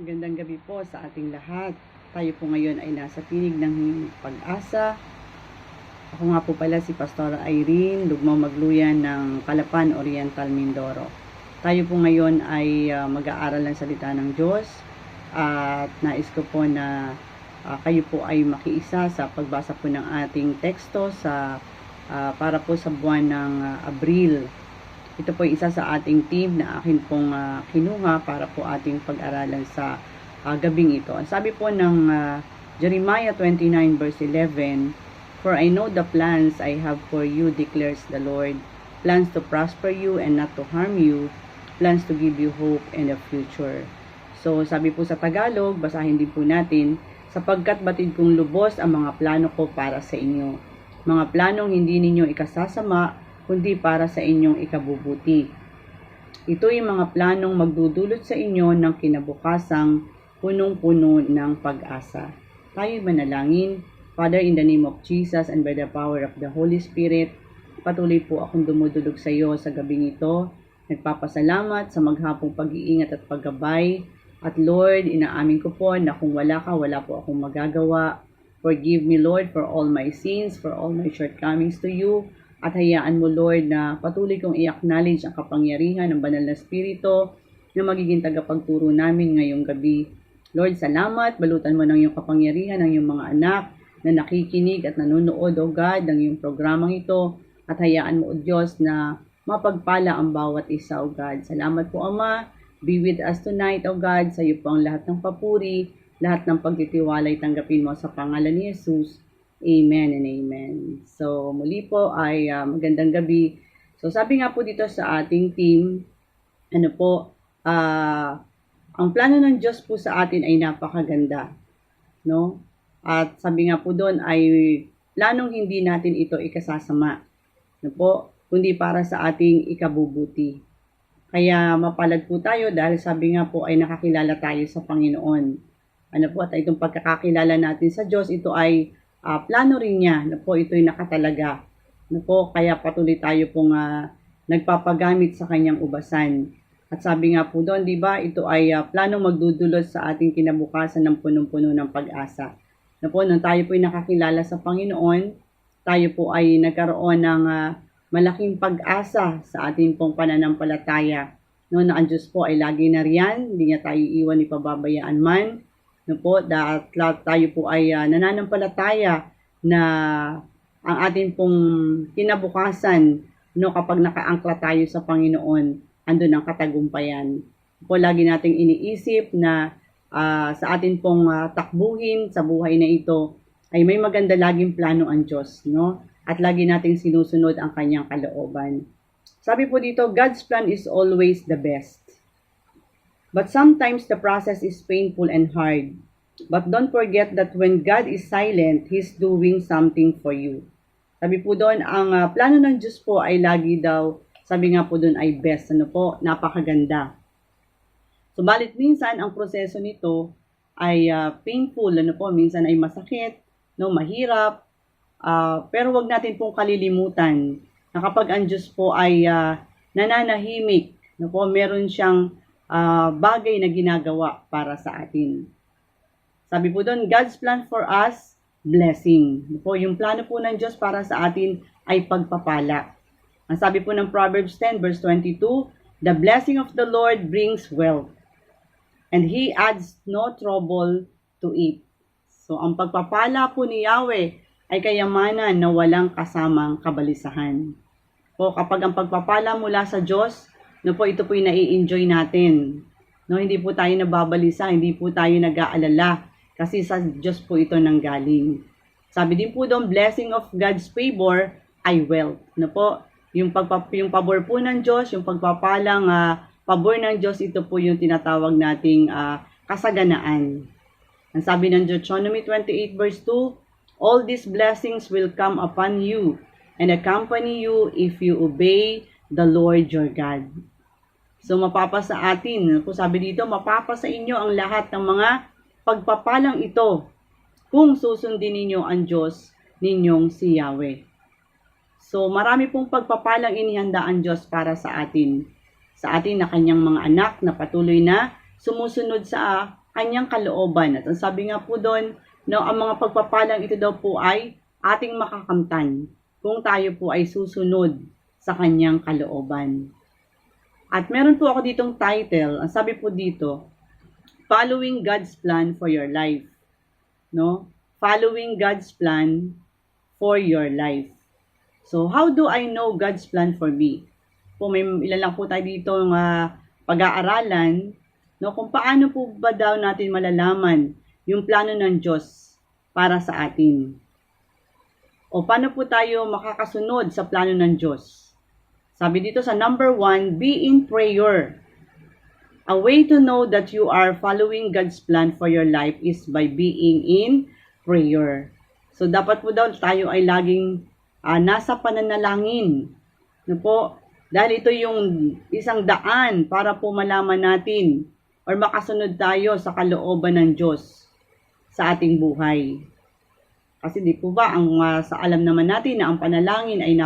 Magandang gabi po sa ating lahat. Tayo po ngayon ay nasa tinig ng pag-asa. Ako nga po pala si Pastor Irene Lugmao Magluyan ng Calapan Oriental, Mindoro. Tayo po ngayon ay mag-aaral ng salita ng Diyos at nais ko po na kayo po ay makiisa sa pagbasa po ng ating teksto para po sa buwan ng Abril. Ito po isa sa ating team na akin pong kinuha para po ating pag-aralan sa gabing ito. Sabi po ng Jeremiah 29 verse 11, "For I know the plans I have for you, declares the Lord, plans to prosper you and not to harm you, plans to give you hope and a future." So sabi po sa Tagalog, basahin din po natin, "Sapagkat batid kong lubos ang mga plano ko para sa inyo, mga planong hindi ninyo ikasasama, kundi para sa inyong ikabubuti. Ito yung mga planong magdudulot sa inyo ng kinabukasang punong-puno ng pag-asa." Tayo manalangin. Father, in the name of Jesus and by the power of the Holy Spirit, patuloy po akong dumudulog sa iyo sa gabing ito. Nagpapasalamat sa maghapong pag-iingat at paggabay. At Lord, inaamin ko po na kung wala ka, wala po akong magagawa. Forgive me, Lord, for all my sins, for all my shortcomings to you. At hayaan mo, Lord, na patuloy kong i-acknowledge ang kapangyarihan ng Banal na Espiritu na magiging tagapagturo namin ngayong gabi. Lord, salamat. Balutan mo ng iyong kapangyarihan ng iyong mga anak na nakikinig at nanonood, O God, ng iyong programang ito. At hayaan mo, O Diyos, na mapagpala ang bawat isa, O God. Salamat po, Ama. Be with us tonight, O God. Sa iyo po ang lahat ng papuri, lahat ng pagtitiwalay tanggapin mo sa pangalan ni Jesus. Amen and amen. So, muli po ay magandang gabi. So, sabi nga po dito sa ating team, ang plano ng Diyos po sa atin ay napakaganda. No? At sabi nga po doon ay planong hindi natin ito ikasasama. No po? Kundi para sa ating ikabubuti. Kaya mapalad po tayo dahil sabi nga po ay nakakilala tayo sa Panginoon. At itong pagkakakilala natin sa Diyos, ito ay plano rin niya na po ito'y nakatalaga. Kaya patuloy tayo pong nagpapagamit sa kanyang ubasan. At sabi nga po doon, di ba, ito ay planong magdudulot sa ating kinabukasan ng punong-puno ng pag-asa. Nung tayo po'y nakakilala sa Panginoon, tayo po ay nagkaroon ng malaking pag-asa sa ating pong pananampalataya. Na ang Diyos po ay lagi na riyan, hindi niya tayo iwan ni pababayaan man. Dahil tayo po ay nananampalataya na ang ating pong kinabukasan, kapag nakaangkla tayo sa Panginoon, andun ang katagumpayan. Lagi nating iniisip na sa atin pong takbuhin sa buhay na ito ay may maganda laging plano ang Diyos, At lagi nating sinusunod ang kanyang kalooban. Sabi po dito, God's plan is always the best. But sometimes the process is painful and hard. But don't forget that when God is silent, He's doing something for you. Sabi po doon, ang plano ng Diyos po ay lagi daw, sabi nga po doon ay best. Napakaganda. Subalit minsan, ang proseso nito ay painful. Minsan ay masakit, mahirap. Pero wag natin pong kalilimutan na kapag ang Diyos po ay nananahimik, meron siyang bagay na ginagawa para sa atin. Sabi po doon, God's plan for us, blessing. Yung plano po ng Diyos para sa atin ay pagpapala. Ang sabi po ng Proverbs 10 verse 22, "The blessing of the Lord brings wealth, and He adds no trouble to it." So ang pagpapala po ni Yahweh ay kayamanan na walang kasamang kabalisahan. Kapag ang pagpapala mula sa Diyos, ito po yung nai-enjoy natin. Hindi po tayo nababalisa, hindi po tayo nag-aalala kasi sa Diyos po ito nanggaling. Sabi din po doon, blessing of God's favor ay wealth. Yung pabor po ng Diyos, yung pagpapalang pabor ng Diyos, ito po yung tinatawag nating kasaganaan. Ang sabi ng Deuteronomy 28 verse 2, "All these blessings will come upon you and accompany you if you obey the Lord your God." So mapapasa atin, sabi dito, mapapasa inyo ang lahat ng mga pagpapalang ito kung susundin ninyo ang Diyos ninyong si Yahweh. So marami pong pagpapalang inihanda ang Diyos para sa atin na kanyang mga anak na patuloy na sumusunod sa kanyang kalooban. At ang sabi nga po doon, no, ang mga pagpapalang ito daw po ay ating makakamtan kung tayo po ay susunod sa kanyang kalooban. At meron po ako ditong title, ang sabi po dito, Following God's Plan for Your Life. No? Following God's Plan for Your Life. So, how do I know God's plan for me? Po, may ilan lang po tayo dito pag-aaralan, no, kung paano po ba daw natin malalaman yung plano ng Diyos para sa atin. O paano po tayo makakasunod sa plano ng Diyos? Sabi dito sa number 1, be in prayer. A way to know that you are following God's plan for your life is by being in prayer. So, dapat po daw tayo ay laging nasa pananalangin. No po? Dahil ito yung isang daan para po malaman natin or makasunod tayo sa kalooban ng Diyos sa ating buhay. Kasi di po ba, sa alam naman natin na ang panalangin ay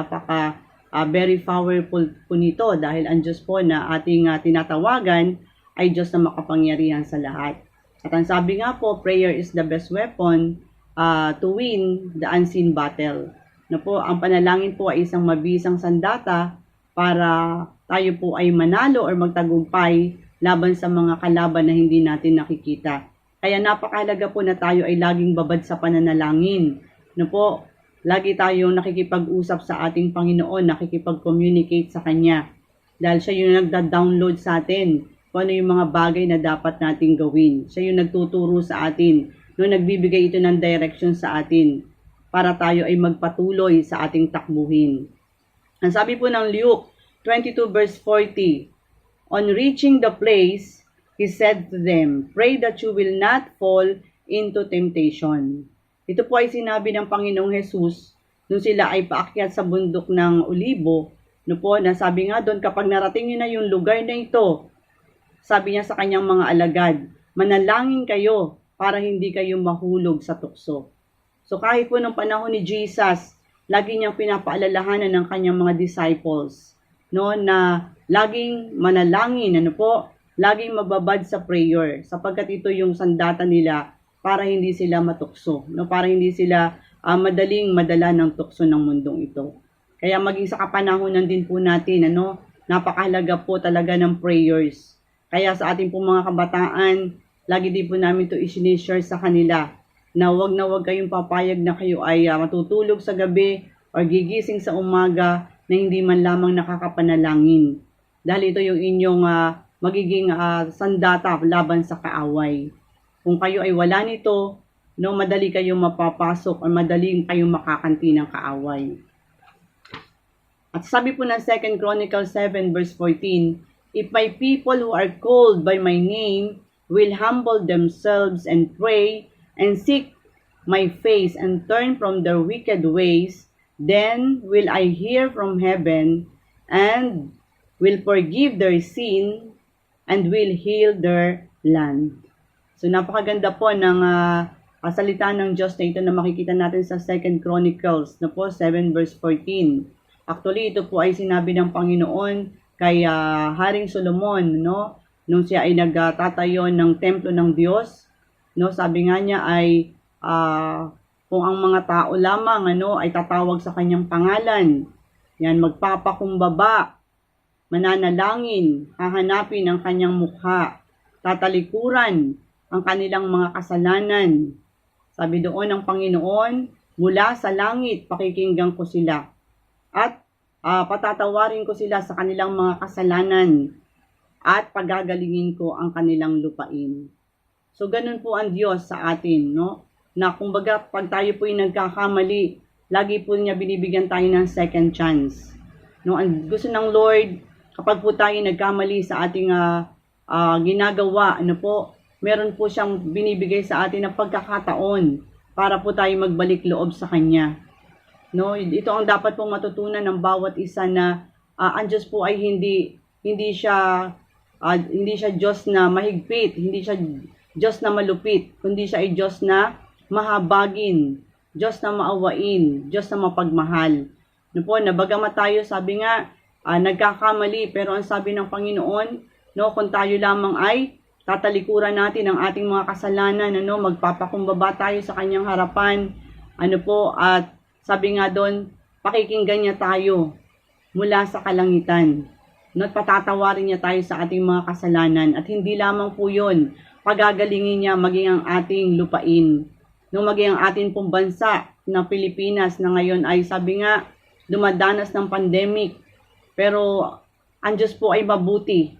very powerful po nito dahil ang Diyos po na ating tinatawagan ay Diyos na makapangyarihan sa lahat. At ang sabi nga po, prayer is the best weapon to win the unseen battle. Na po, ang panalangin po ay isang mabisang sandata para tayo po ay manalo or magtagumpay laban sa mga kalaban na hindi natin nakikita. Kaya napakahalaga po na tayo ay laging babad sa pananalangin. Na po, lagi tayong nakikipag-usap sa ating Panginoon, nakikipag-communicate sa Kanya. Dahil siya yung nagda-download sa atin kung ano yung mga bagay na dapat nating gawin. Siya yung nagtuturo sa atin, no, nagbibigay ito ng direction sa atin para tayo ay magpatuloy sa ating takbuhin. Ang sabi po ng Luke 22 verse 40, on reaching the place, He said to them, pray that you will not fall into temptation. Ito po ay sinabi ng Panginoong Jesus nung sila ay paakyat sa bundok ng Olibo, no po, na sabi nga doon, kapag narating niyo na yung lugar na ito, sabi niya sa kanyang mga alagad, manalangin kayo para hindi kayo mahulog sa tukso. So kahit po nung panahon ni Jesus, lagi niyang pinapaalalahanan ng kanyang mga disciples, no, na laging manalangin, laging magbabad sa prayer, sapagkat ito yung sandata nila para hindi sila matukso, no, para hindi sila madaling madala ng tukso ng mundong ito. Kaya maging sa kapanahonan din po natin, napakahalaga po talaga ng prayers. Kaya sa ating po mga kabataan, lagi din po namin ito i-share sa kanila, na wag kayong papayag na kayo ay matutulog sa gabi o gigising sa umaga na hindi man lamang nakakapanalangin. Dahil ito yung inyong magiging sandata laban sa kaaway. Kung kayo ay wala nito, no, madali kayong mapapasok o madaling kayong makakanti ng kaaway. At sabi po ng 2 Chronicles 7 verse 14, if my people who are called by my name will humble themselves and pray and seek my face and turn from their wicked ways, then will I hear from heaven and will forgive their sin and will heal their land. So napakaganda po ng salita ng Diyos na ito na makikita natin sa 2 Chronicles na po 7 verse 14. Actually, ito po ay sinabi ng Panginoon kay Haring Solomon, no? Nung siya ay nagtatayo ng templo ng Diyos, no? Sabi nga niya ay kung ang mga tao lamang ay tatawag sa kanyang pangalan, yan, magpapakumbaba, mananalangin, hahanapin ang kanyang mukha, tatalikuran ang kanilang mga kasalanan. Sabi doon ng Panginoon, mula sa langit pakikinggan ko sila at patatawarin ko sila sa kanilang mga kasalanan at pagagalingin ko ang kanilang lupain. So ganun po ang Diyos sa atin, no? Na kumbaga pag tayo po ay nagkakamali, lagi po niya binibigyan tayo ng second chance. No, ang gusto ng Lord, kapag po tayo nagkamali sa ating ginagawa, meron po siyang binibigay sa atin ng pagkakataon para po tayo magbalik loob sa Kanya. No, ito ang dapat pong matutunan ng bawat isa na ang Diyos po ay hindi siya Diyos na mahigpit, hindi siya Diyos na malupit, kundi siya ay Diyos na mahabagin, Diyos na maawain, Diyos na mapagmahal. Na bagamat tayo, sabi nga, nagkakamali, pero ang sabi ng Panginoon, no, kung tayo lamang ay tatalikuran natin ang ating mga kasalanan, magpapakumbaba tayo sa kanyang harapan, at sabi nga doon, pakikinggan niya tayo mula sa kalangitan. At patatawarin niya tayo sa ating mga kasalanan. At hindi lamang po yun, pagagalingin niya maging ang ating lupain. Maging ang ating pong bansa na Pilipinas na ngayon ay sabi nga, dumadanas ng pandemic. Pero ang Diyos po ay mabuti.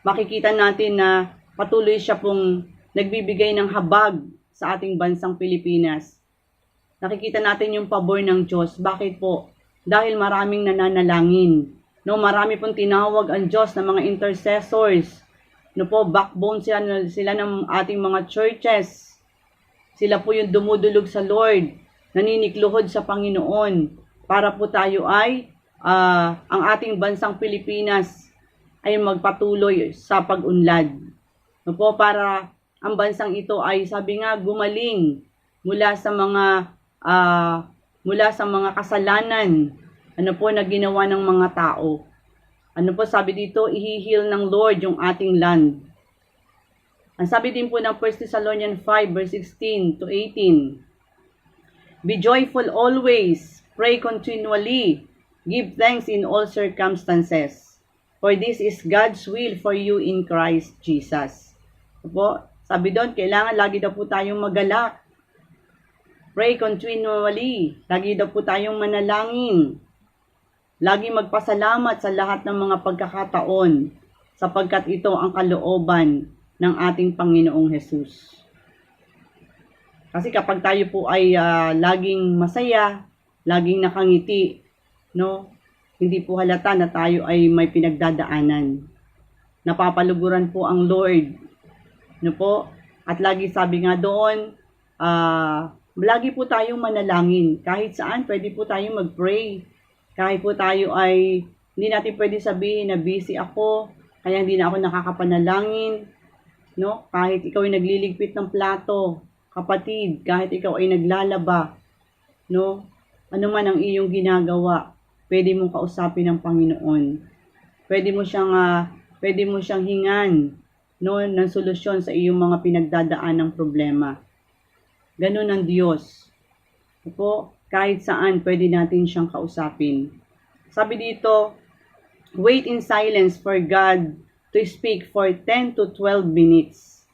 Makikita natin na patuloy siya pong nagbibigay ng habag sa ating bansang Pilipinas. Nakikita natin yung pabor ng Diyos. Bakit po? Dahil maraming nananalangin. Marami pong tinawag ang Diyos ng mga intercessors. Backbone sila ng ating mga churches. Sila po yung dumudulog sa Lord, naninikluhod sa Panginoon para po tayo ay ang ating bansang Pilipinas ay magpatuloy sa pag-unlad. Para ang bansang ito ay sabi nga gumaling mula sa mga kasalanan na ginawa ng mga tao. Sabi dito, ihihil ng Lord yung ating land. Ang sabi din po ng 1 Thessalonians 5 verse 16 to 18. Be joyful always, pray continually, give thanks in all circumstances, for this is God's will for you in Christ Jesus. Sabi doon, kailangan lagi daw po tayong magalak. Pray continually, lagi daw po tayong manalangin. Lagi magpasalamat sa lahat ng mga pagkakataon, sapagkat ito ang kalooban ng ating Panginoong Jesus. Kasi kapag tayo po ay laging masaya, laging nakangiti, hindi po halata na tayo ay may pinagdadaanan. Napapaluguran po ang Lord. At lagi sabi nga doon, lagi po tayong manalangin. Kahit saan, pwede po tayong mag-pray. Kahit po tayo ay, hindi natin pwede sabihin na busy ako, kaya hindi na ako nakakapanalangin. Kahit ikaw ay nagliligpit ng plato, kapatid, kahit ikaw ay naglalaba, ano man ang iyong ginagawa, pwede mong kausapin ng Panginoon. Pwede mo siyang hingan, ng solusyon sa iyong mga pinagdadaan ng problema. Ganun ang Diyos. Kahit saan, pwede natin siyang kausapin. Sabi dito, wait in silence for God to speak for 10 to 12 minutes.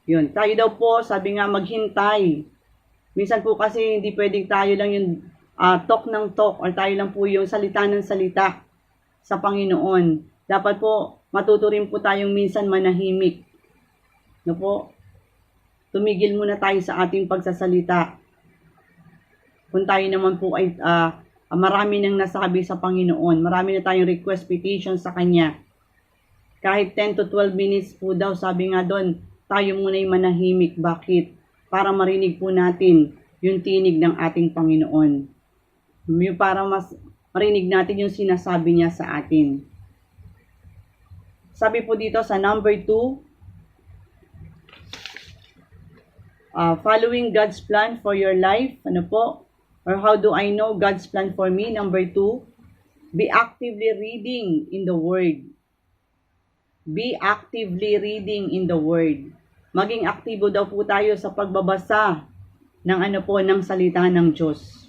Yun. Tayo daw po, sabi nga, maghintay. Minsan po kasi hindi pwedeng tayo lang yung talk ng talk or tayo lang po yung salita ng salita sa Panginoon. Dapat po, matuto rin po tayong minsan manahimik. Tumigil muna tayo sa ating pagsasalita. Kung tayo naman po ay marami nang nasabi sa Panginoon, marami na tayong request petition sa Kanya. Kahit 10 to 12 minutes po daw, sabi nga doon, tayo muna ay manahimik. Bakit? Para marinig po natin yung tinig ng ating Panginoon. Para mas marinig natin yung sinasabi niya sa atin. Sabi po dito sa number 2, following God's plan for your life. Or how do I know God's plan for me? Number 2, be actively reading in the Word. Be actively reading in the Word. Maging aktibo daw po tayo sa pagbabasa ng salita ng Diyos.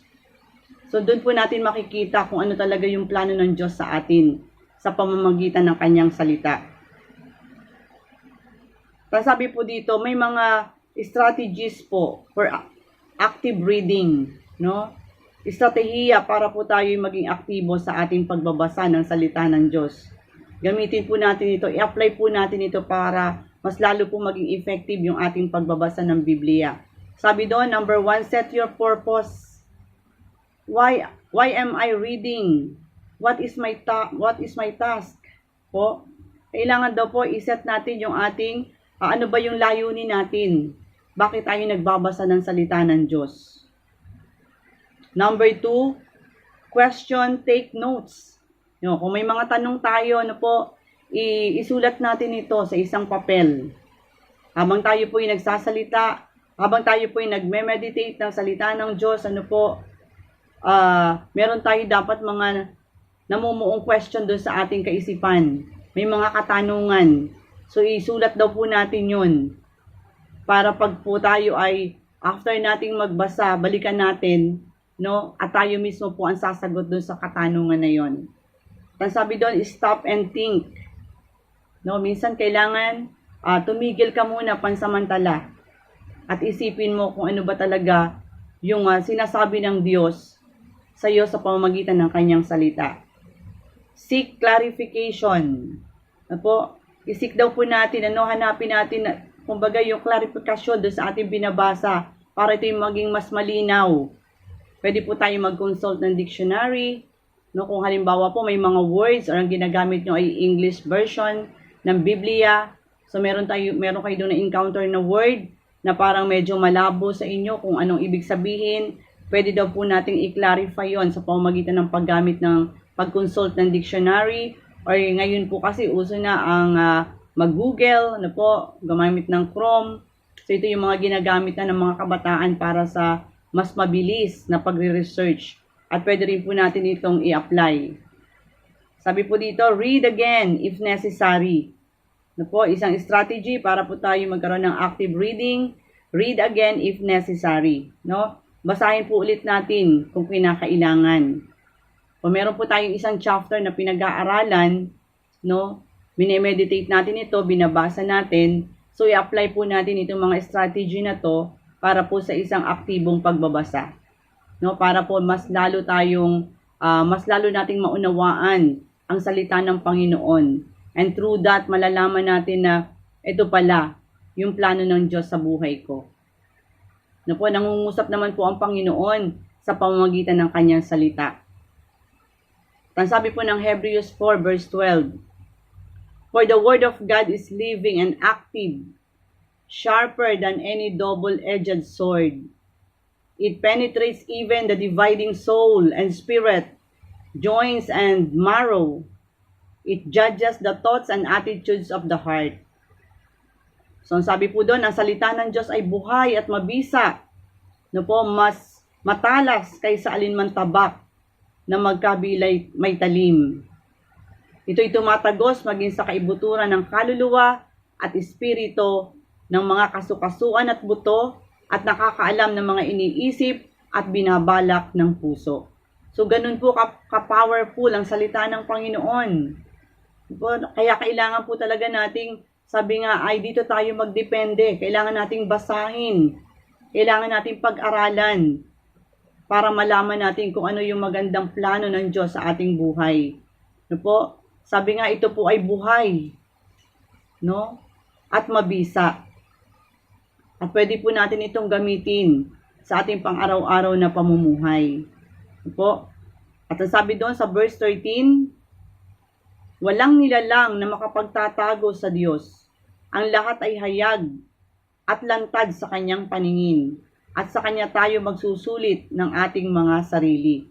So doon po natin makikita kung ano talaga yung plano ng Diyos sa atin sa pamamagitan ng kanyang salita. Sabi po dito, may mga strategies po for active reading. Estratehiya para po tayo maging aktibo sa ating pagbabasa ng salita ng Diyos. Gamitin po natin ito, i-apply po natin ito para mas lalo po maging effective yung ating pagbabasa ng Biblia. Sabi doon, number 1, set your purpose. Why am I reading? What is my task? Kailangan daw po i-set natin yung ating ano ba yung layunin natin? Bakit tayo nagbabasa ng salita ng Diyos? Number 2, question, take notes. Kung may mga tanong tayo, isulat natin ito sa isang papel. Habang tayo po ay nagsasalita, habang tayo po ay nagme-meditate ng salita ng Diyos, meron tayo dapat mga namumuong question doon sa ating kaisipan. May mga katanungan. So, isulat daw po natin yun. Para pag po tayo ay, after nating magbasa, balikan natin, no? At tayo mismo po ang sasagot dun sa katanungan na yon. Ang sabi doon, stop and think. No, minsan kailangan tumigil ka muna pansamantala at isipin mo kung ano ba talaga yung sinasabi ng Diyos sa iyo sa pamamagitan ng kanyang salita. Seek clarification. Ano po? Isik daw po natin, hanapin natin kumbaga yung clarification doon sa ating binabasa para ito yung maging mas malinaw. Pwede po tayo mag-consult ng dictionary. No, kung halimbawa po may mga words or ang ginagamit nyo ay English version ng Biblia. So meron kayo doon na encounter na word na parang medyo malabo sa inyo kung anong ibig sabihin. Pwede daw po nating i-clarify yon sa pamamagitan ng paggamit ng pag-consult ng dictionary. Or ngayon po kasi uso na ang mag-Google, gumamit ng Chrome. So ito yung mga ginagamit na ng mga kabataan para sa mas mabilis na pagre-research. At pwede rin po natin itong i-apply. Sabi po dito, read again if necessary. Isang strategy para po tayo magkaroon ng active reading. Read again if necessary. Basahin po ulit natin kung kinakailangan. Kung meron po tayong isang chapter na pinag-aaralan, minemeditate natin ito, binabasa natin, so i-apply po natin itong mga strategy na to para po sa isang aktibong pagbabasa. Para po mas lalo nating maunawaan ang salita ng Panginoon. And through that, malalaman natin na ito pala yung plano ng Diyos sa buhay ko. Nangungusap naman po ang Panginoon sa pamamagitan ng kanyang salita. Ang sabi po ng Hebrews 4 verse 12, for the word of God is living and active, sharper than any double-edged sword. It penetrates even the dividing soul and spirit, joints and marrow. It judges the thoughts and attitudes of the heart. So, ang sabi po doon, ang salita ng Diyos ay buhay at mabisa. Mas matalas kaysa alinman tabak na magkabilay may talim. Ito'y tumatagos maging sa kaibuturan ng kaluluwa at espiritu ng mga kasukasuan at buto at nakakaalam ng mga iniisip at binabalak ng puso. So, ganun po ka-powerful ang salita ng Panginoon. Kaya kailangan po talaga nating, sabi nga, ay dito tayo magdepende. Kailangan nating basahin. Kailangan nating pag-aralan para malaman natin kung ano yung magandang plano ng Diyos sa ating buhay. Sabi nga, ito po ay buhay. At mabisa. At pwede po natin itong gamitin sa ating pang-araw-araw na pamumuhay. At ang sabi doon sa verse 13, walang nilalang na makapagtatago sa Diyos. Ang lahat ay hayag at lantad sa kanyang paningin. At sa kanya tayo magsusulit ng ating mga sarili.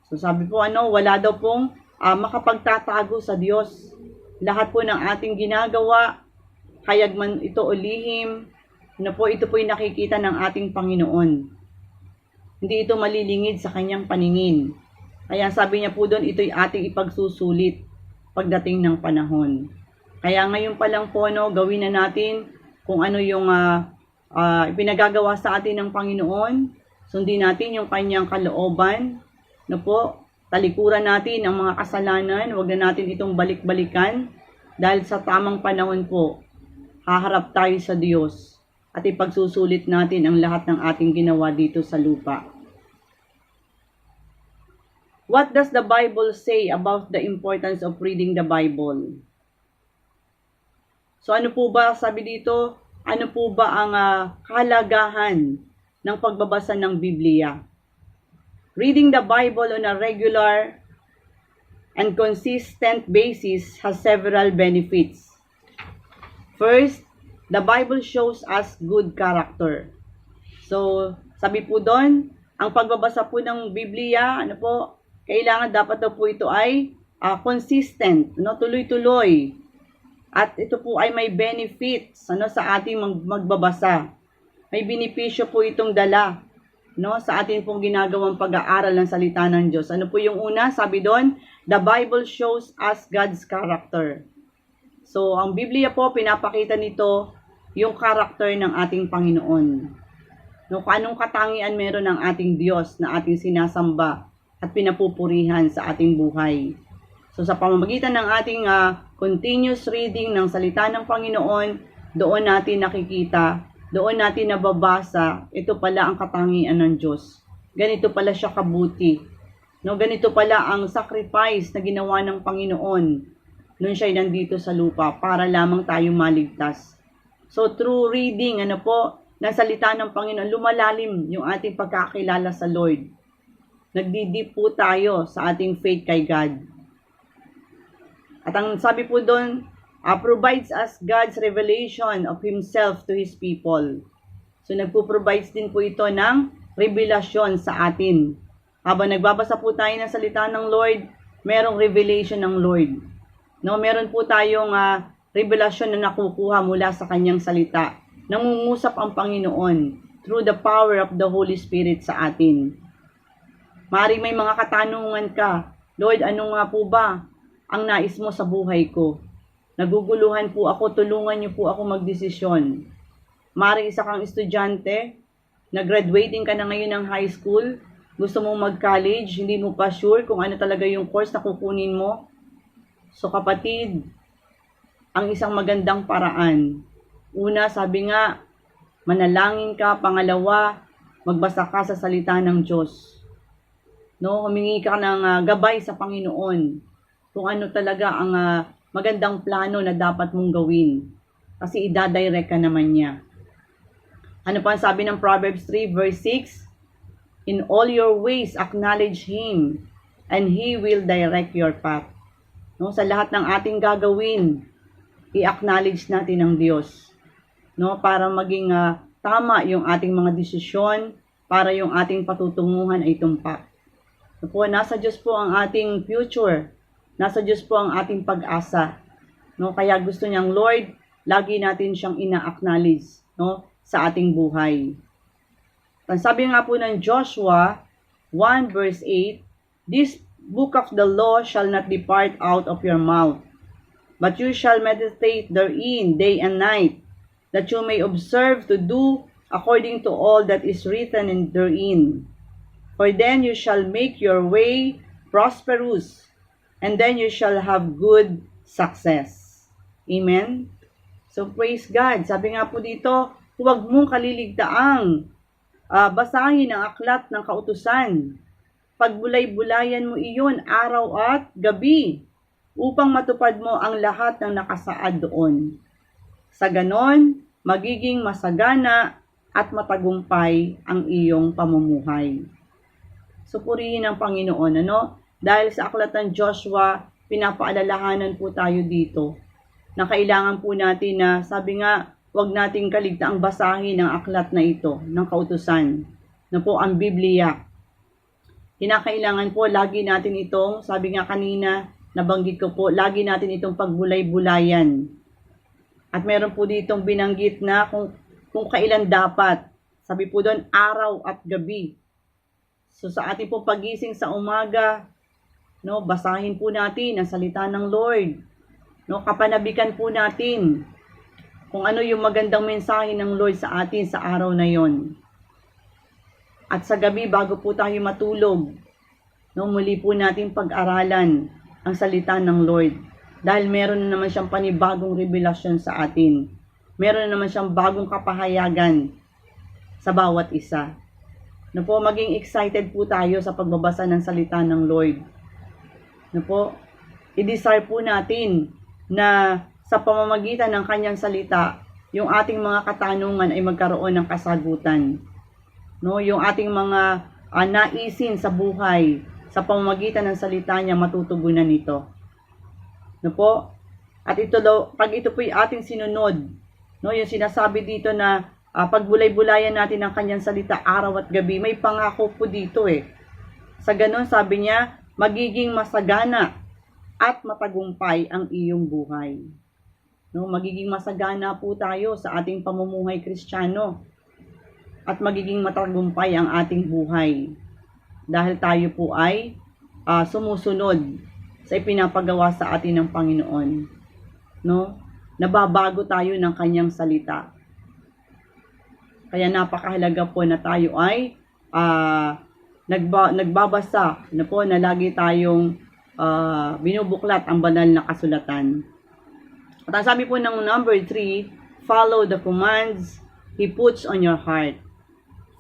So sabi po wala daw pong makapagtatago sa Diyos. Lahat po ng ating ginagawa, hayag man ito o lihim, ito po yung nakikita ng ating Panginoon. Hindi ito malilingid sa kanyang paningin. Kaya sabi niya po doon, ito'y ating ipagsusulit pagdating ng panahon. Kaya ngayon pa lang po, gawin na natin kung ano yung pinagagawa sa atin ng Panginoon. Sundin natin yung kanyang kalooban. Talikuran natin ang mga kasalanan. Huwag na natin itong balik-balikan. Dahil sa tamang panahon po, haharap tayo sa Diyos at ipagsusulit natin ang lahat ng ating ginawa dito sa lupa. What does the Bible say about the importance of reading the Bible? So ano po ba sabi dito? Ano po ba ang kahalagahan ng pagbabasa ng Biblia? Reading the Bible on a regular and consistent basis has several benefits. First, the Bible shows us good character. So, sabi po doon, ang pagbabasa po ng Biblia, kailangan dapat po ito ay consistent, tuloy-tuloy. At ito po ay may benefits sa ating magbabasa. May benepisyo po itong dala sa ating pong ginagawang pag-aaral ng salita ng Diyos. Ano po yung una? Sabi doon, the Bible shows us God's character. So, ang Biblia po, pinapakita nito yung karakter ng ating Panginoon. No, kung anong katangian meron ng ating Diyos na ating sinasamba at pinapupurihan sa ating buhay. So, sa pamamagitan ng ating continuous reading ng salita ng Panginoon, doon natin nakikita, doon natin nababasa, ito pala ang katangian ng Diyos. Ganito pala siya kabuti. No, ganito pala ang sacrifice na ginawa ng Panginoon nung siya'y nandito sa lupa para lamang tayo maligtas. So through reading, ng salita ng Panginoon, lumalalim yung ating pagkakilala sa Lord. Nagdidip po tayo sa ating faith kay God. At ang sabi po doon, provides us God's revelation of Himself to His people. So nagpo-provides din po ito ng revelasyon sa atin. Habang nagbabasa po tayo ng salita ng Lord, merong revelation ng Lord. No, meron po tayong revelasyon na nakukuha mula sa kanyang salita. Nangungusap ang Panginoon through the power of the Holy Spirit sa atin. Maaaring may mga katanungan ka, Lord, ano nga po ba ang nais mo sa buhay ko? Naguguluhan po ako, tulungan niyo po ako magdesisyon. Maaaring isa kang estudyante, nag-graduating ka na ngayon ng high school, gusto mong mag-college, hindi mo pa sure kung ano talaga yung course na kukunin mo. So kapatid, ang isang magandang paraan. Una, sabi nga, manalangin ka. Pangalawa, magbasa ka sa salita ng Diyos. No, humingi ka ng gabay sa Panginoon kung ano talaga ang magandang plano na dapat mong gawin. Kasi idadirect ka naman niya. Ano pa ang sabi ng Proverbs 3 verse 6? In all your ways acknowledge Him, and He will direct your path. No, sa lahat ng ating gagawin, i-acknowledge natin ang Diyos. No, para maging tama yung ating mga desisyon, para yung ating patutunguhan ay tumpak. So po, nasa Diyos po ang ating future. Nasa Diyos po ang ating pag-asa. No, kaya gusto niyang Lord, lagi natin siyang ina-acknowledge, no, sa ating buhay. Ang sabi nga po ng Joshua 1 verse 8, this book of the law shall not depart out of your mouth, but you shall meditate therein day and night, that you may observe to do according to all that is written in therein. For then you shall make your way prosperous, and then you shall have good success. Amen? So praise God. Sabi nga po dito, huwag mong kaliligtaang basahin ang aklat ng kautusan. Pagbulay-bulayan mo iyon araw at gabi upang matupad mo ang lahat ng nakasaad doon. Sa ganon, magiging masagana at matagumpay ang iyong pamumuhay. So purihin ang Panginoon, Dahil sa aklat ng Joshua, pinapaalalahanan po tayo dito na kailangan po natin na, sabi nga, huwag nating kaligtaang basahin ang aklat na ito ng kautusan, na po ang Biblia. Kinakailangan po, lagi natin itong, sabi nga kanina, nabanggit ko po, lagi natin itong pagbulay-bulayan. At meron po ditong binanggit na kung kailan dapat. Sabi po doon, araw at gabi. So sa ating po pagising sa umaga, basahin po natin ang salita ng Lord. Kapanabikan po natin kung ano yung magandang mensahe ng Lord sa atin sa araw na yon. At sa gabi, bago po tayo matulog, muli po natin pag-aralan ang salita ng Lord. Dahil meron na naman siyang panibagong revelasyon sa atin. Meron na naman siyang bagong kapahayagan sa bawat isa. Maging excited po tayo sa pagbabasa ng salita ng Lord. I-desire po natin na sa pamamagitan ng kanyang salita, yung ating mga katanungan ay magkaroon ng kasagutan. Yung ating mga naisin sa buhay, sa pamamagitan ng salita niya, matutugunan ito. At pag ito po yung ating sinunod, yung sinasabi dito na pagbulay-bulayan natin ang kanyang salita araw at gabi, may pangako po dito Sa ganon, sabi niya, magiging masagana at matagumpay ang iyong buhay. Magiging masagana po tayo sa ating pamumuhay Kristiyano at magiging matagumpay ang ating buhay dahil tayo po ay sumusunod sa ipinapagawa sa atin ng Panginoon. nababago tayo ng kanyang salita. Kaya napakahalaga po na tayo ay nagbabasa na lagi tayong binubuklat ang banal na kasulatan. At ang sabi po ng number 3, follow the commands He puts on your heart.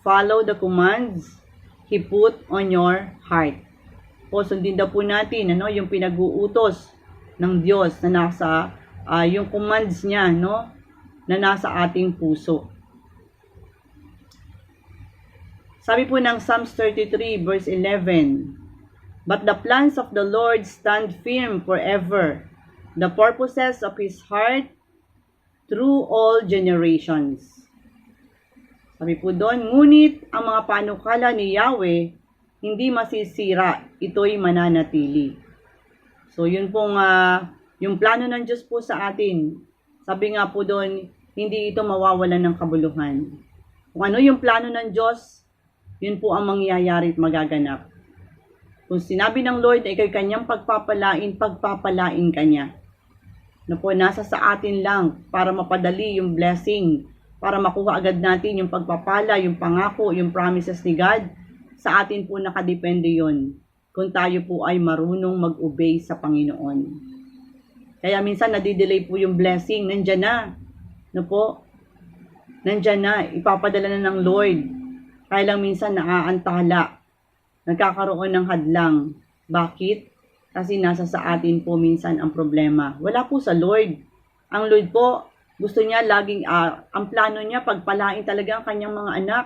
Follow the commands He put on your heart. Po, sundin daw po natin yung pinag-uutos ng Diyos na nasa yung commands niya na nasa ating puso. Sabi po ng Psalms 33 verse 11, but the plans of the Lord stand firm forever, the purposes of His heart through all generations. Sabi po doon, ngunit ang mga panukala ni Yahweh hindi masisira, ito'y mananatili. So yun pong yung plano ng Diyos po sa atin. Sabi nga po doon, hindi ito mawawalan ng kabuluhan. Kung ano yung plano ng Diyos, yun po ang mangyayari at magaganap. Kung sinabi ng Lord na ikay kanyang pagpapalain kanya. Nasa sa atin lang para mapadali yung blessing, para makuha agad natin yung pagpapala, yung pangako, yung promises ni God. Sa atin po nakadepende yun. Kung tayo po ay marunong mag-obey sa Panginoon. Kaya minsan nadidelay po yung blessing. Nandyan na. Nandyan na. Ipapadala na ng Lord. Kaya lang minsan naaantala. Nagkakaroon ng hadlang. Bakit? Kasi nasa sa atin po minsan ang problema. Wala po sa Lord. Ang Lord po, gusto niya laging, ang plano niya, pagpalain talaga ang kanyang mga anak.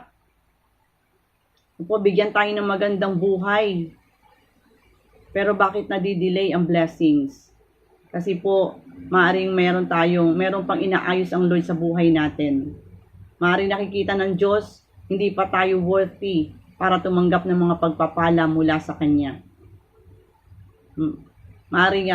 Bigyan tayo ng magandang buhay. Pero bakit nadidelay ang blessings? Kasi po, maaring meron pang inaayos ang Lord sa buhay natin. Maaring nakikita ng Diyos, hindi pa tayo worthy para tumanggap ng mga pagpapala mula sa Kanya. Maaring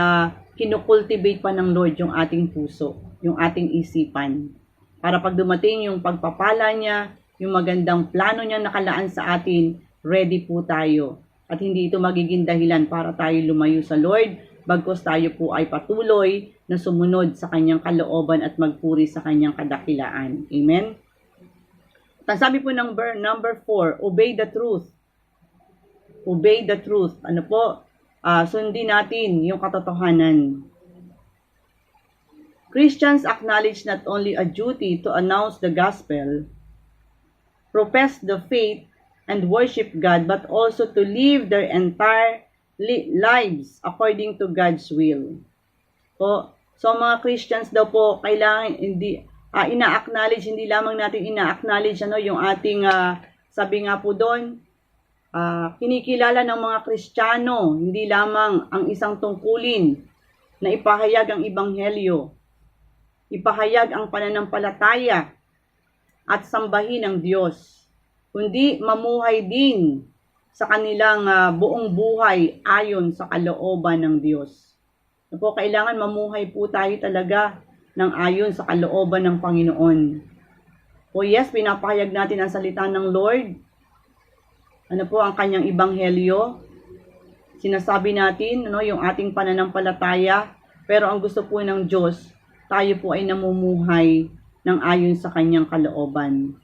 kinukultivate pa ng Lord yung ating puso, yung ating isipan. Para pag dumating yung pagpapala niya, yung magandang plano niya nakalaan sa atin, ready po tayo. At hindi ito magiging dahilan para tayo lumayo sa Lord, bagkus tayo po ay patuloy na sumunod sa kanyang kalooban at magpuri sa kanyang kadakilaan. Amen? At sabi po ng number 4, obey the truth. Obey the truth. Sundin natin yung katotohanan. Christians acknowledge not only a duty to announce the gospel, profess the faith, and worship God, but also to live their entire lives according to God's will. So mga Christians daw po, kailangan ina-acknowledge, hindi lamang natin ina-acknowledge yung ating, sabi nga po doon, kinikilala ng mga Kristiyano, hindi lamang ang isang tungkulin na ipahayag ang Ebanghelyo, ipahayag ang pananampalataya at sambahin ang Diyos, kundi mamuhay din sa kanilang buong buhay ayon sa kalooban ng Diyos. Kailangan mamuhay po tayo talaga ng ayon sa kalooban ng Panginoon. Yes, pinapahayag natin ang salita ng Lord. Ang kanyang Ebanghelyo. Sinasabi natin, yung ating pananampalataya. Pero ang gusto po ng Diyos, tayo po ay namumuhay ng ayon sa kanyang kalooban.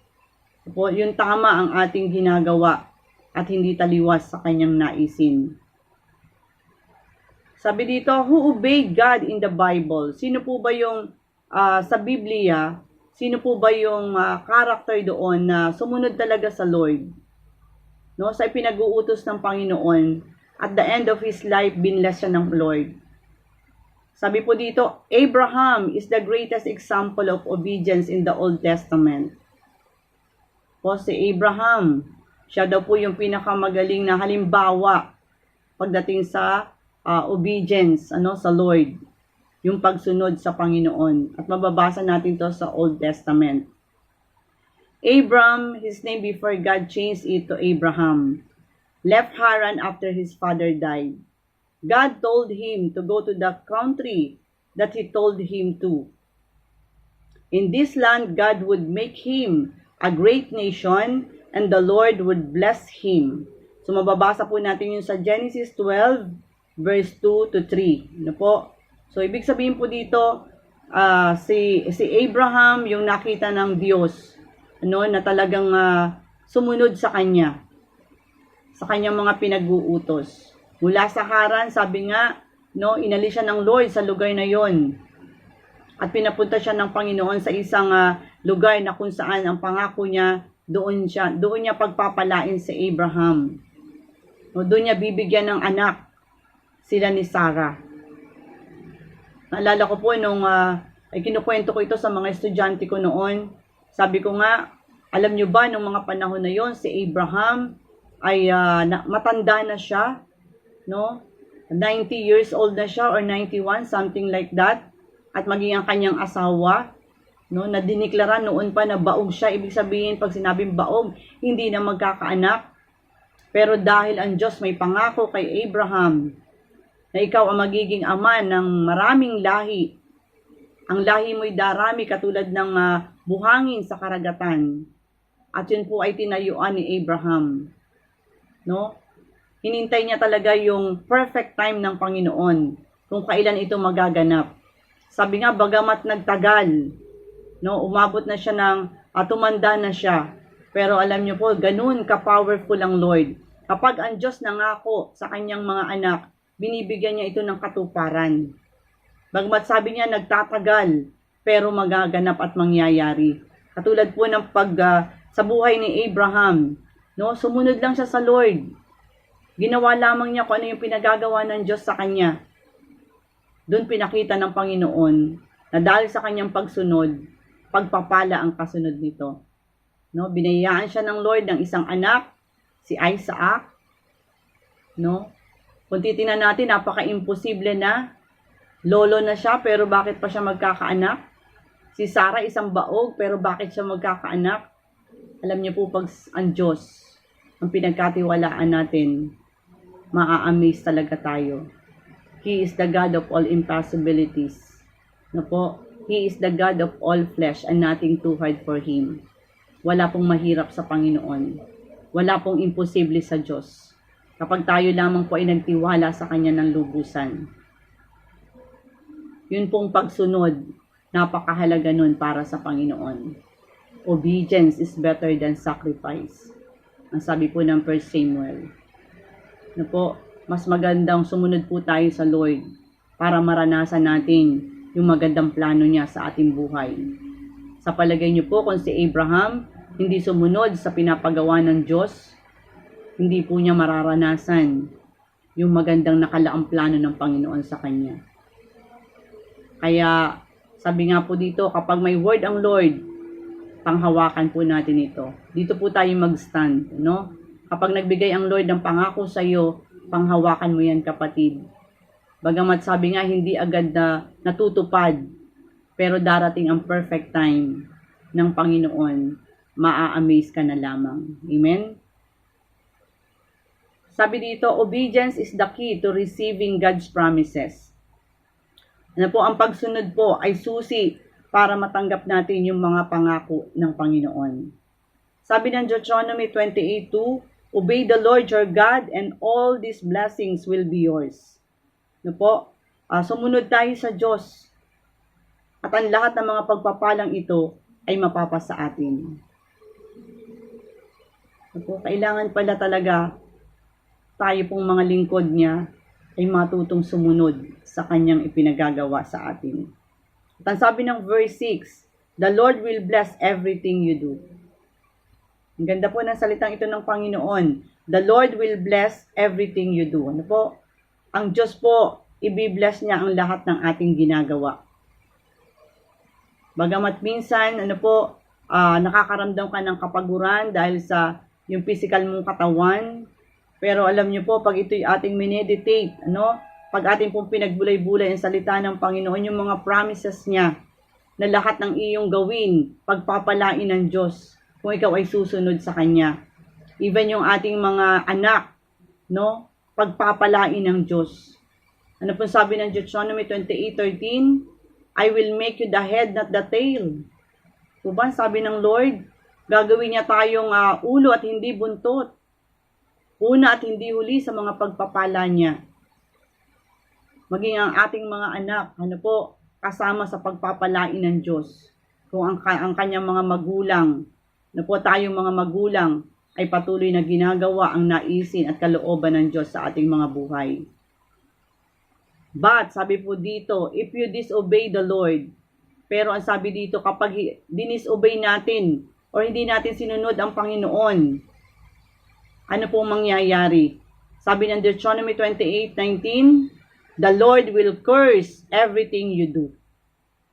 Yung tama ang ating ginagawa at hindi taliwas sa kanyang naisin. Sabi dito, who obeyed God in the Bible? Sino po ba yung sa Biblia, sino po ba yung character doon na sumunod talaga sa Lord? Sa pinag-uutos ng Panginoon, at the end of his life, binless siya ng Lord. Sabi po dito, Abraham is the greatest example of obedience in the Old Testament. Si Abraham, siya daw po yung pinakamagaling na halimbawa pagdating sa obedience sa Lord, yung pagsunod sa Panginoon. At mababasa natin to sa Old Testament. Abram, his name before God changed it to Abraham, left Haran after his father died. God told him to go to the country that he told him to. In this land, God would make him a great nation, and the Lord would bless him. So mababasa po natin yung sa Genesis 12, verse 2 to 3. So ibig sabihin po dito, si Abraham yung nakita ng Diyos, ano, na talagang sumunod sa kanyang mga pinag-uutos. Mula sa Haran, sabi nga, no, inalis siya ng Lord sa lugar na yon. At pinapunta siya ng Panginoon sa isang lugar na kung saan ang pangako niya, doon niya pagpapalain si Abraham. No, doon niya bibigyan ng anak sila ni Sarah. Naalala ko po nung ay kinukwento ko ito sa mga estudyante ko noon. Sabi ko nga, alam nyo ba nung mga panahon na yon, si Abraham ay matanda na siya, no? 90 years old na siya or 91, something like that. At maging ang kanyang asawa, no, na diniklara noon pa na baog siya. Ibig sabihin, pag sinabing baog, hindi na magkakaanak. Pero dahil ang Diyos may pangako kay Abraham na ikaw ang magiging ama ng maraming lahi, ang lahi mo'y darami katulad ng buhangin sa karagatan. At yun po ay tinayuan ni Abraham. No? Hinintay niya talaga yung perfect time ng Panginoon kung kailan ito magaganap. Sabi nga, bagamat nagtagal, no, umabot na siya ng tumanda na siya. Pero alam niyo po, ganun ka-powerful ang Lord. Kapag ang Diyos nangako sa kanyang mga anak, binibigyan niya ito ng katuparan. Bagamat sabi niya, nagtatagal, pero magaganap at mangyayari. Katulad po ng sa buhay ni Abraham, no, sumunod lang siya sa Lord. Ginawa lamang niya kung ano yung pinagagawa ng Diyos sa kanya. Doon pinakita ng Panginoon na dahil sa kanyang pagsunod, pagpapala ang kasunod nito. No, binayaan siya ng Lord ng isang anak, si Isaac. No? Kung titingnan natin, napaka-imposible na. Lolo na siya, pero bakit pa siya magkakaanak? Si Sarah isang baog, pero bakit siya magkakaanak? Alam niyo po, pag ang Diyos, ang pinagkatiwalaan natin, maa-amaze talaga tayo. He is the God of all impossibilities. No po? He is the God of all flesh and nothing too hard for Him. Wala pong mahirap sa Panginoon. Wala pong imposible sa Diyos. Kapag tayo lamang po ay nagtiwala sa Kanya ng lubusan. Yun pong pagsunod, napakahalaga nun para sa Panginoon. Obedience is better than sacrifice. Ang sabi po ng 1 Samuel. No po? Mas magandang sumunod po tayo sa Lord para maranasan natin yung magandang plano niya sa ating buhay. Sa palagay niyo po, kung si Abraham hindi sumunod sa pinapagawa ng Diyos, hindi po niya mararanasan yung magandang nakalaang plano ng Panginoon sa kanya. Kaya, sabi nga po dito, kapag may word ang Lord, panghawakan po natin ito. Dito po tayo mag-stand, no? Kapag nagbigay ang Lord ng pangako sa iyo, panghawakan mo yan, kapatid. Bagamat sabi nga, hindi agad na natutupad, pero darating ang perfect time ng Panginoon, maa-amaze ka na lamang. Amen? Sabi dito, obedience is the key to receiving God's promises. Ano po, ang pagsunod po ay susi para matanggap natin yung mga pangako ng Panginoon. Sabi ng Deuteronomy 28:2, obey the Lord your God and all these blessings will be yours. No po? Sumunod tayo sa Diyos. At ang lahat ng mga pagpapalang ito ay mapapasa atin. No po? Kailangan pala talaga tayo pong mga lingkod niya ay matutong sumunod sa kanyang ipinagagawa sa atin. At ang sabi ng verse 6, the Lord will bless everything you do. Ang ganda po ng salitang ito ng Panginoon. The Lord will bless everything you do. Ano po? Ang Diyos po, i-bless niya ang lahat ng ating ginagawa. Bagamat minsan, nakakaramdam ka ng kapaguran dahil sa yung physical mong katawan. Pero alam niyo po, pag ito'y ating meditate, pag ating pong pinagbulay-bulay ang salita ng Panginoon, yung mga promises niya, na lahat ng iyong gawin, pagpapalain ng Diyos, kung ikaw ay susunod sa Kanya. Even yung ating mga anak, pagpapalain ng Diyos. Ano po sabi ng Deuteronomy 28:13? I will make you the head, not the tail. Diba? Sabi ng Lord, gagawin niya tayong ulo at hindi buntot. Una at hindi huli sa mga pagpapala niya. Maging ang ating mga anak, kasama sa pagpapalain ng Diyos. Kung ang kanyang mga magulang, na po tayong mga magulang, ay patuloy na ginagawa ang naisin at kalooban ng Diyos sa ating mga buhay. But, sabi po dito, if you disobey the Lord, pero ang sabi dito, kapag dinisobey natin o hindi natin sinunod ang Panginoon, ano pong mangyayari? Sabi ng Deuteronomy 28:19, the Lord will curse everything you do.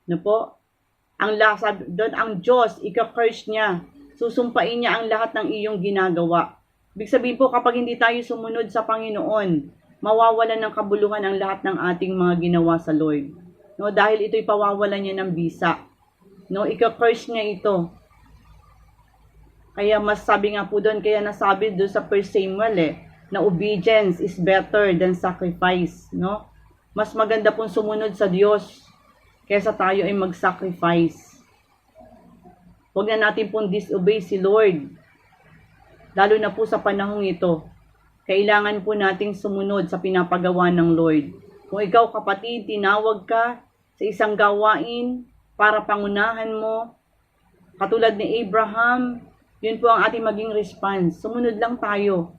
Ano po? Sabi doon, ang Diyos, ika-curse niya. Susumpain niya ang lahat ng iyong ginagawa. Ibig sabihin po, kapag hindi tayo sumunod sa Panginoon, mawawalan ng kabuluhan ang lahat ng ating mga ginawa sa Lord. No, dahil ito'y pawawalan niya ng bisa. No, ika-curse niya ito. Kaya mas sabi nga po doon, kaya nasabi doon sa 1 Samuel na obedience is better than sacrifice. No? Mas maganda pong sumunod sa Diyos kaysa tayo ay mag-sacrifice. Huwag na natin pong disobey si Lord. Lalo na po sa panahong ito. Kailangan po nating sumunod sa pinapagawa ng Lord. Kung ikaw kapatid, tinawag ka sa isang gawain para pangunahan mo, katulad ni Abraham, yun po ang ating maging response. Sumunod lang tayo.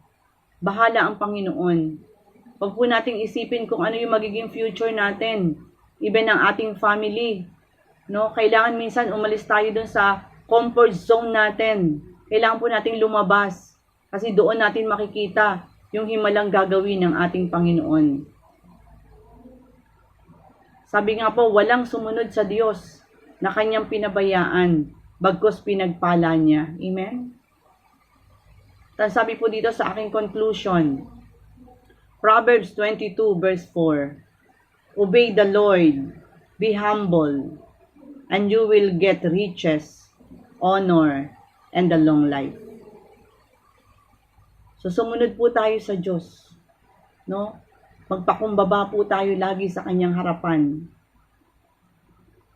Bahala ang Panginoon. Huwag po nating isipin kung ano yung magiging future natin. Even ang ating family. No? Kailangan minsan umalis tayo dun sa comfort zone natin. Kailangan po nating lumabas. Kasi doon natin makikita yung himalang gagawin ng ating Panginoon. Sabi nga po, walang sumunod sa Diyos na kanyang pinabayaan, bagkus pinagpala niya. Amen? Tapos sabi po dito sa aking conclusion, Proverbs 22 verse 4, obey the Lord, be humble, and you will get riches, honor, and a long life. So sumunod po tayo sa Diyos. No? Magpakumbaba po tayo lagi sa kanyang harapan.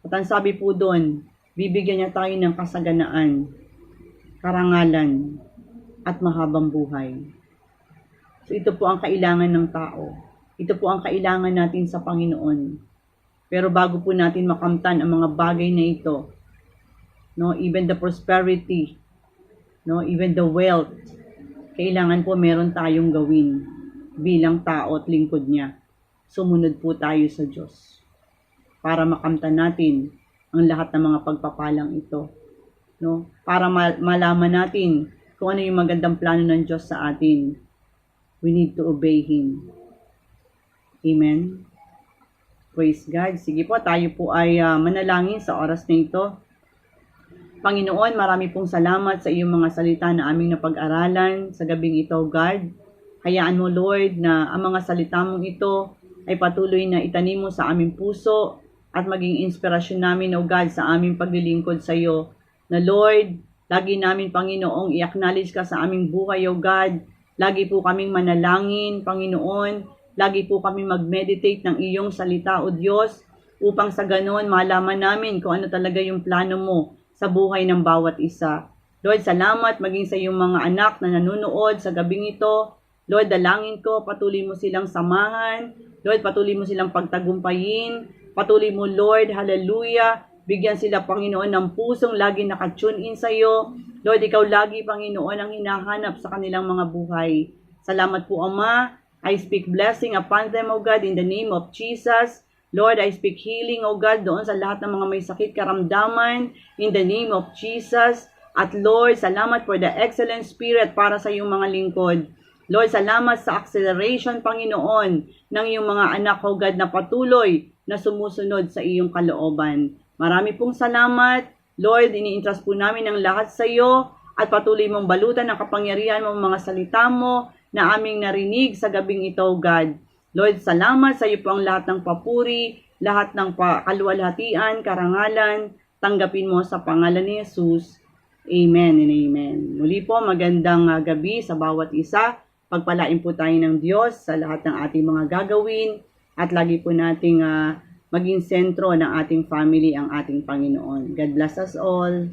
At ang sabi po doon, bibigyan niya tayo ng kasaganaan, karangalan, at mahabang buhay. So ito po ang kailangan ng tao. Ito po ang kailangan natin sa Panginoon. Pero bago po natin makamtan ang mga bagay na ito, no, even the prosperity, no, even the wealth, kailangan po meron tayong gawin bilang tao at lingkod niya. Sumunod po tayo sa Diyos para makamtan natin ang lahat ng mga pagpapalang ito. No? Para malaman natin kung ano yung magandang plano ng Diyos sa atin. We need to obey Him. Amen? Praise God. Sige po, tayo po ay manalangin sa oras na ito. Panginoon, marami pong salamat sa iyong mga salita na aming napag-aralan sa gabing ito, God. Hayaan mo, Lord, na ang mga salita mong ito ay patuloy na itanim mo sa aming puso at maging inspirasyon namin, O God, sa aming paglilingkod sa iyo. Na Lord, lagi namin, Panginoong, i-acknowledge ka sa aming buhay, O God. Lagi po kaming manalangin, Panginoon. Lagi po kami mag-meditate ng iyong salita, O Diyos, upang sa ganon malaman namin kung ano talaga yung plano mo sa buhay ng bawat isa. Lord, salamat maging sa iyong mga anak na nanonood sa gabing ito. Lord, dalangin ko, patuloy mo silang samahan. Lord, patuloy mo silang pagtagumpayin. Patuloy mo, Lord, hallelujah. Bigyan sila, Panginoon, ng pusong lagi nakatune in sa iyo. Lord, ikaw lagi, Panginoon, ang hinahanap sa kanilang mga buhay. Salamat po, Ama. I speak blessing upon them, O God, in the name of Jesus. Lord, I speak healing, O God, doon sa lahat ng mga may sakit karamdaman, in the name of Jesus. At Lord, salamat for the excellent spirit para sa iyong mga lingkod. Lord, salamat sa acceleration, Panginoon, ng iyong mga anak, O God, na patuloy na sumusunod sa iyong kalooban. Marami pong salamat. Lord, ini-entrust po namin ang lahat sa iyo at patuloy mong balutan ang kapangyarihan mong mga salita mo na aming narinig sa gabing ito, God. Lord, salamat sa iyo po ang lahat ng papuri, lahat ng kaluwalhatian, karangalan, tanggapin mo sa pangalan ni Jesus. Amen and amen. Muli po, magandang gabi sa bawat isa. Pagpalain po tayo ng Diyos sa lahat ng ating mga gagawin at lagi po nating maging sentro ng ating family ang ating Panginoon. God bless us all.